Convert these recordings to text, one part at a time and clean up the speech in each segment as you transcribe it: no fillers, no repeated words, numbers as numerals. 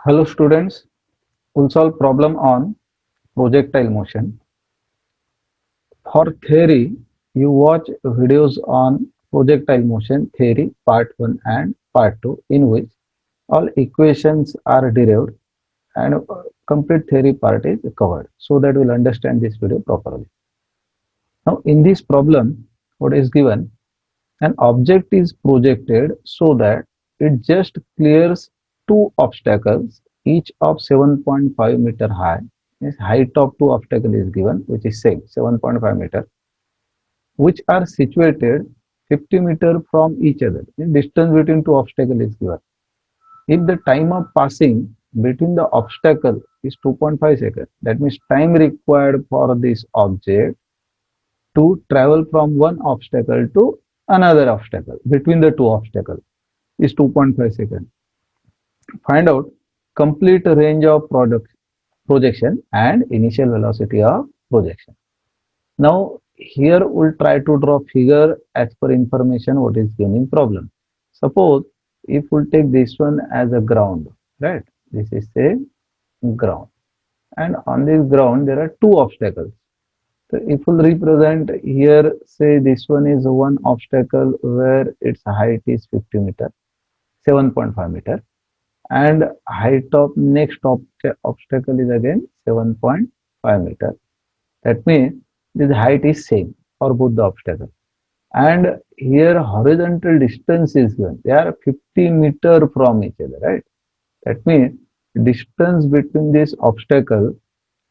Hello students, we'll solve problem on projectile motion. For theory, you watch videos on projectile motion theory part 1 and part 2 in which all equations are derived and complete theory part is covered so that we'll understand this video properly. Now in this problem, what is given? An object is projected so that it just clears two obstacles, each of 7.5 meter high. Means height of two obstacles is given, which is same 7.5 meter, which are situated 50 meter from each other. The distance between two obstacles is given. If the time of passing between the obstacle is 2.5 seconds, that means time required for this object to travel from one obstacle to another obstacle between the two obstacles is 2.5 seconds. Find out complete range of projection and initial velocity of projection. Now here we'll try to draw figure as per information what is given in problem. Suppose if we'll take this one as a ground, right? This is a ground, and on this ground there are two obstacles. So if we'll represent here, say this one is one obstacle where its height is 50 meter, 7.5 meter, and height of next obstacle is again 7.5 meter. That means this height is same for both the obstacle. And here horizontal distance is given. They are 50 meter from each other, right? That means distance between this obstacle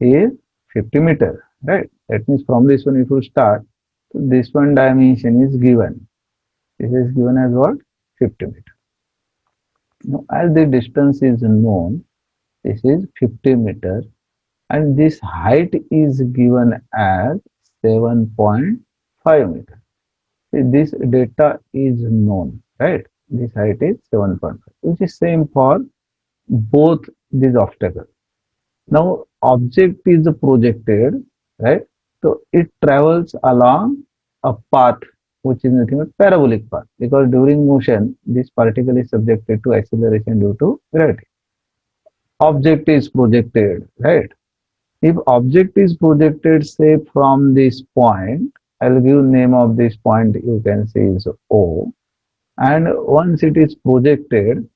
is 50 meter, right? That means from this one if you start, so this one dimension is given. This is given as what? 50 meter. Now as the distance is known, this is 50 meter and this height is given as 7.5 meter. See, this data is known, right? This height is 7.5, which is same for both these obstacles. Now object is projected, right? So it travels along a path which is nothing but parabolic path, because during motion this particle is subjected to acceleration due to gravity. Object is projected, right? If object is projected say from this point, I'll give name of this point, you can see is O, and once it is projected,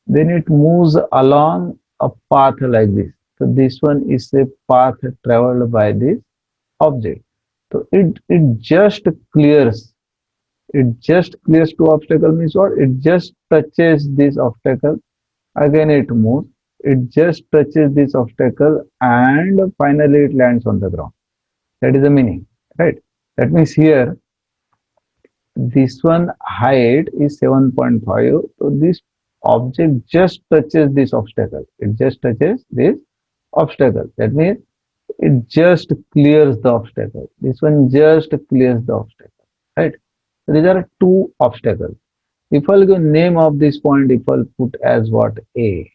then it moves along a path like this. So this one is a path traveled by this object. So it just clears. It just clears two obstacle means what? It just touches this obstacle. Again it moves. It just touches this obstacle and finally it lands on the ground. That is the meaning, right? That means here this one height is 7.5. So this object just touches this obstacle. It just touches this obstacle. That means it just clears the obstacle. This one just clears the obstacle, right? So these are two obstacles. If I'll give name of this point, if I'll put as what? A.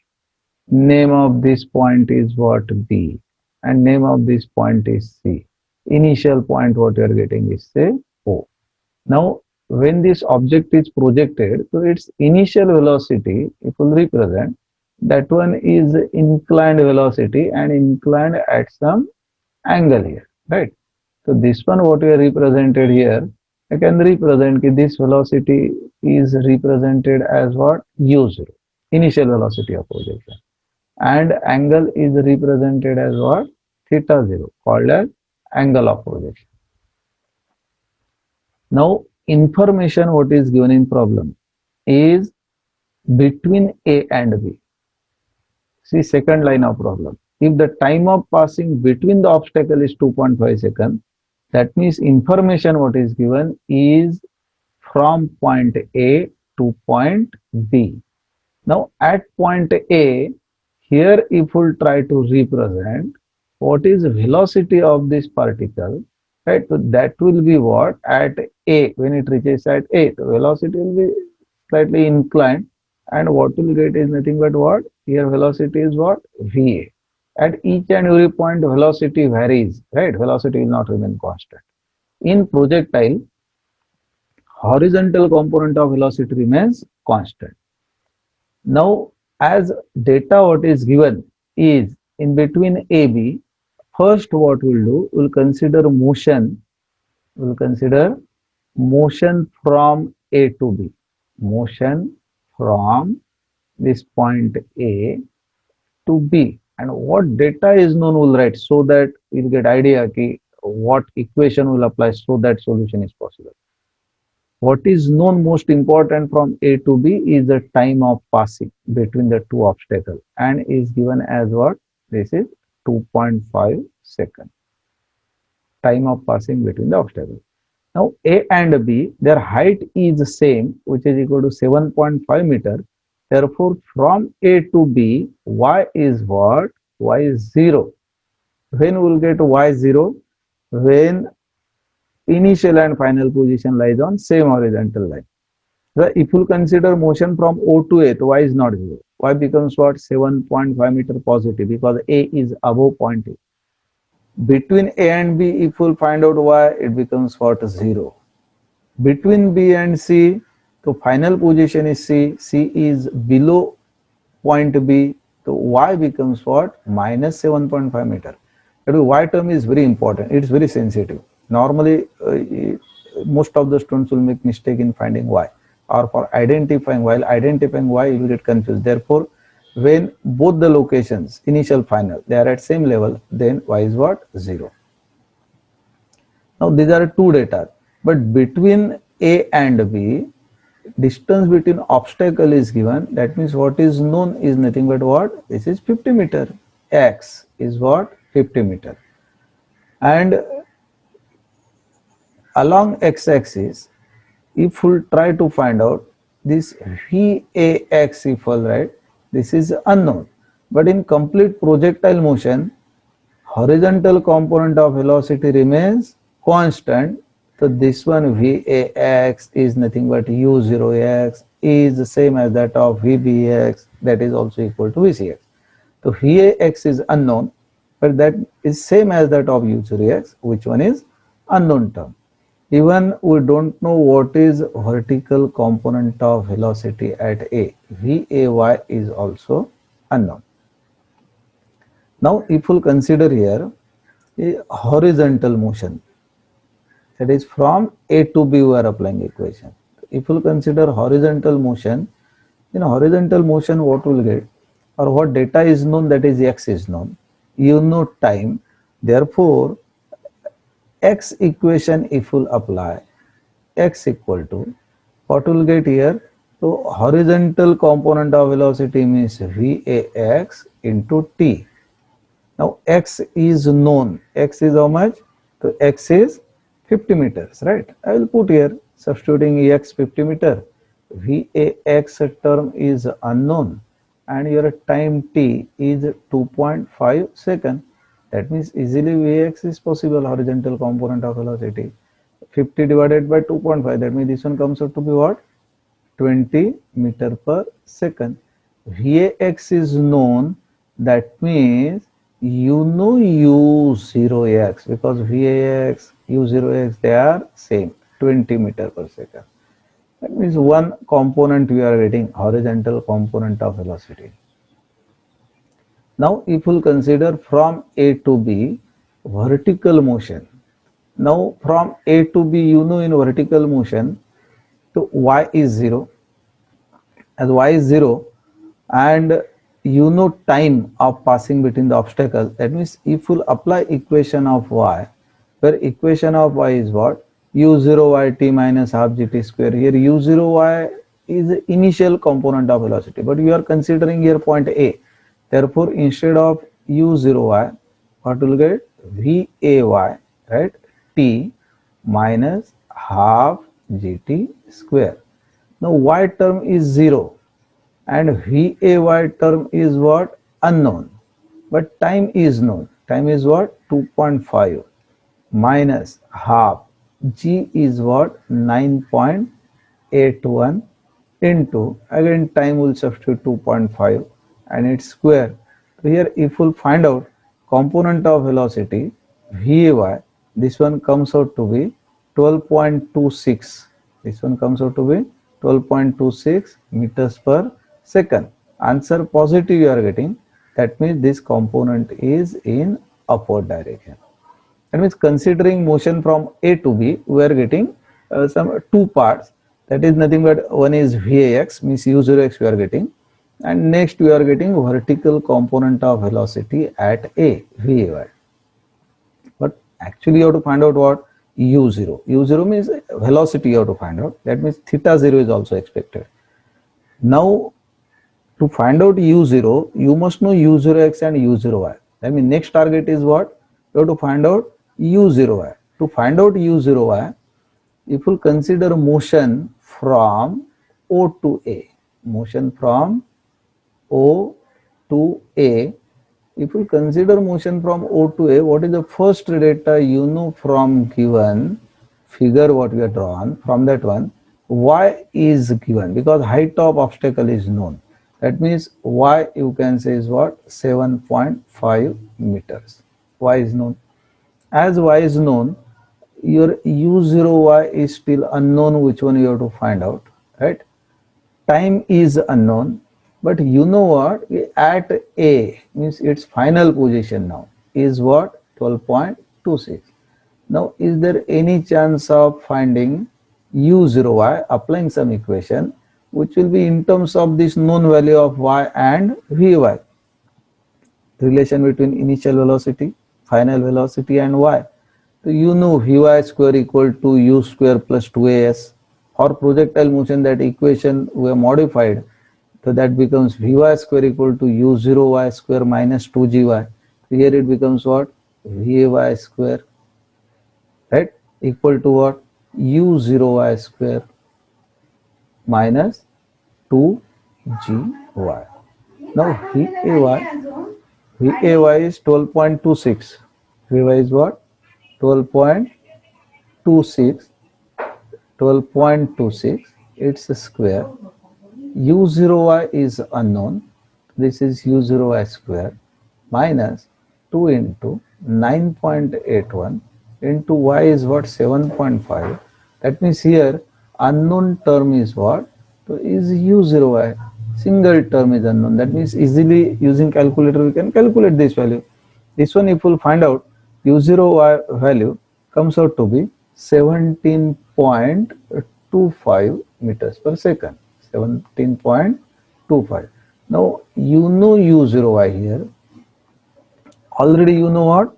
Name of this point is what? B. And name of this point is C. Initial point what you are getting is say O. Now when this object is projected, so its initial velocity, if we'll represent, that one is inclined velocity and inclined at some angle here, right? So this one what we are represented here, I can represent this velocity is represented as what? U0, initial velocity of projection, and angle is represented as what? Theta 0, called as angle of projection. Now information what is given in problem is between A and B. See second line of problem. If the time of passing between the obstacle is 2.5 seconds, that means information what is given is from point A to point B. Now at point A, here if we try to represent what is velocity of this particle, right? So that will be what? At A, when it reaches at A, the velocity will be slightly inclined, and what will get is nothing but what? Here velocity is what? VA. At each and every point velocity varies, right? Velocity will not remain constant. In projectile, horizontal component of velocity remains constant. Now As data what is given is in between AB, first what we'll do, we'll consider motion from A to B. Motion from this point A to B. And what data is known we'll write so that we'll get idea ki what equation will apply so that solution is possible. What is known most important from A to B is the time of passing between the two obstacles and is given as what? This is 2.5 seconds. Time of passing between the obstacles. Now A and B, their height is the same, which is equal to 7.5 meter. Therefore, from A to B, Y is what? Y is 0. When we will get Y 0? When initial and final position lies on same horizontal line. So if you consider motion from O to A, Y is not 0. Y becomes what? 7.5 meter positive because A is above point A. Between A and B, if we'll find out Y, it becomes what? 0. Between B and C, the final position is C. C is below point B. So Y becomes what? Minus 7.5 meter. But Y term is very important. It's very sensitive. Normally, most of the students will make mistake in finding Y or for identifying. While identifying Y, you will get confused. Therefore, when both the locations, initial, final, they are at same level, then Y is what? 0. Now, these are two data. But between A and B, distance between obstacle is given. That means what is known is nothing but what? This is 50 meter. X is what? 50 meter. And along x-axis, if we try to find out this VAX, if we'll write, this is unknown. But in complete projectile motion, horizontal component of velocity remains constant. So this one VAX is nothing but U0x is the same as that of VBX, that is also equal to VCX. So VAX is unknown, but that is same as that of U0x, which one is unknown term. Even we don't know what is vertical component of velocity at A. VAY is also unknown. Now, if we consider here a horizontal motion, that is from A to B we are applying equation. If we consider horizontal motion, in horizontal motion what we will get or what data is known, that is X is known. You know time. Therefore, X equation if we apply, X equal to what we will get here. So horizontal component of velocity means VAX into T. Now X is known. X is how much? So X is 50 meters, right? I will put here substituting X 50 meter. VAX term is unknown and your time T is 2.5 second. That means easily Vx is possible, horizontal component of velocity. 50 divided by 2.5, that means this one comes out to be what? 20 meter per second. Vax is known, that means you know U0x because Vax, U0x, they are same, 20 meter per second. That means one component we are getting, horizontal component of velocity. Now, if we'll consider from A to B, vertical motion. Now, from A to B, you know in vertical motion, so Y is 0. As Y is 0, and you know time of passing between the obstacles. That means if we'll apply equation of Y, where equation of Y is what? U0yt minus half gt square. Here U0y is the initial component of velocity, but you are considering here point A. Therefore, instead of U0y, what will get? VAY, right? T minus half gt square. Now, y term is 0 and VAY term is what? Unknown. But time is known. Time is what? 2.5 minus half. G is what? 9.81 into, again time will substitute 2.5 and its square. So here if we'll find out component of velocity VAY, this one comes out to be 12.26. This one comes out to be 12.26 meters per second. Answer positive you are getting. That means this component is in upward direction. That means considering motion from A to B, we are getting some two parts. That is nothing but one is Vax, means u0x we are getting, and next we are getting vertical component of velocity at A, Vay. But actually you have to find out what? U0. U0 means velocity you have to find out. That means theta 0 is also expected. Now to find out u0, you must know u0x and u0y. That means next target is what? You have to find out u0y. To find out u0y, if you consider motion from O to A, motion from O to A, if you consider motion from O to A, what is the first data you know from given figure what we have drawn? From that one, y is given because height of obstacle is known. That means y you can say is what? 7.5 meters. Y is known. As y is known, your u0y is still unknown, which one you have to find out, right? Time is unknown, but you know what? At A means its final position now is what? 12.26. Now, is there any chance of finding u0y, applying some equation which will be in terms of this known value of y and vy, relation between initial velocity, final velocity and y. So you know vy square equal to u square plus 2as. For projectile motion, that equation we have modified, so that becomes vy square equal to u0y square minus 2gy. Here it becomes what? Vy square, right, equal to what? u0y square minus 2gy. Now Vay is 12.26. Vy is what? 12.26. 12.26. It's a square. u0y is unknown. This is u0y square minus 2 into 9.81 into y is what? 7.5. That means here unknown term is what? So is u0y. Single term is unknown. That means easily using calculator we can calculate this value. This one if we will find out, u0y value comes out to be 17.25 meters per second. 17.25. Now you know u0y here. Already you know what?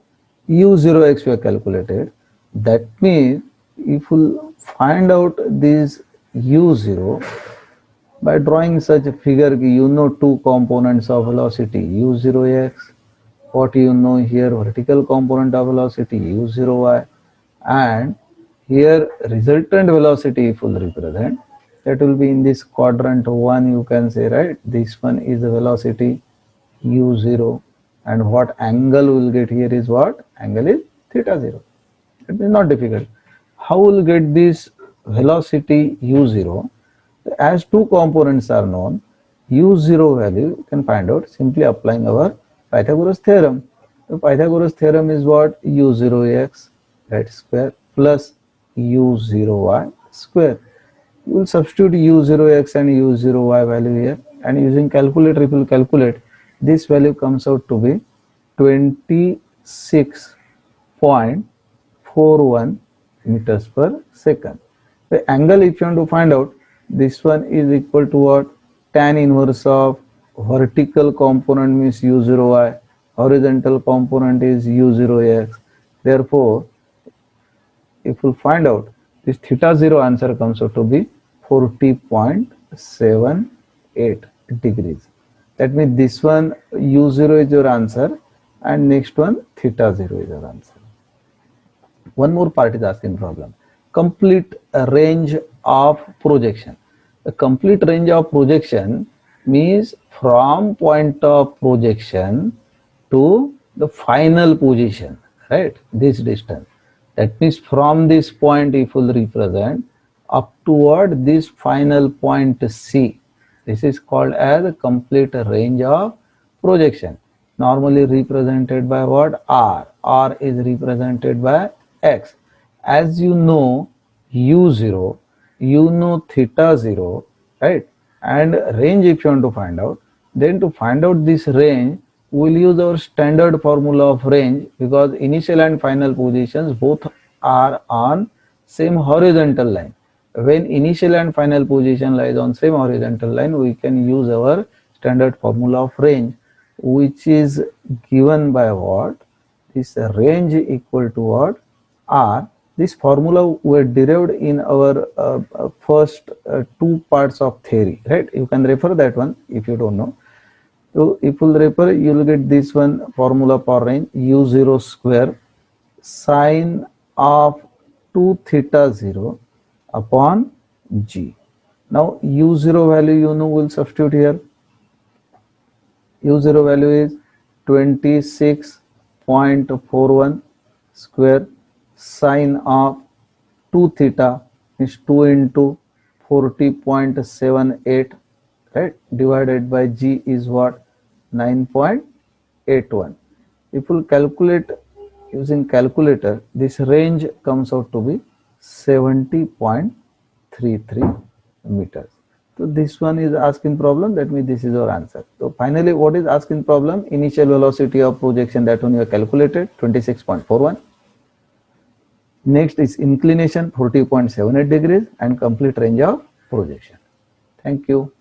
u0x we have calculated. That means if we find out this u0 by drawing such a figure, you know two components of velocity, u0x, what you know here, vertical component of velocity, u0y, and here resultant velocity if we represent, that will be in this quadrant 1, you can say, right, this one is the velocity u0, and what angle we will get here is what? Angle is theta 0. It is not difficult. How we will get this velocity u0? As two components are known, u0 value you can find out simply applying our Pythagoras theorem. The Pythagoras theorem is what? u0x, right, square plus u0y square. You will substitute u0x and u0y value here, and using calculator if you will calculate, this value comes out to be 26.41 meters per second. The angle if you want to find out, this one is equal to what? Tan inverse of vertical component means u0y, horizontal component is u0x. Therefore, if we find out this theta 0, answer comes out to be 40.78 degrees. That means this one u0 is your answer and next one theta 0 is your answer. One more part is asking problem. Complete range of projection. The complete range of projection means from point of projection to the final position, right? This distance. That means from this point if we will represent up toward this final point C. This is called as a complete range of projection. Normally represented by what? R. R is represented by X. As you know u0, you know theta 0, right? And range if you want to find out, Then to find out this range, we'll use our standard formula of range, because initial and final positions both are on same horizontal line. When initial and final position lies on same horizontal line, we can use our standard formula of range, which is given by what? This range equal to what? R. This formula were derived in our first two parts of theory, right? You can refer that one if you don't know. So if you refer, you will get this one formula for range: u0 square sine of 2 theta 0 upon g. Now u0 value, you know, will substitute here. u0 value is 26.41 square sine of 2 theta is 2 into 40.78, right, divided by g is what? 9.81. If we calculate using calculator, this range comes out to be 70.33 meters. So this one is asking problem, that means this is our answer. So finally, what is asking problem? Initial velocity of projection, that one you have calculated, 26.41. Next is inclination, 40.78 degrees, and complete range of projection. Thank you.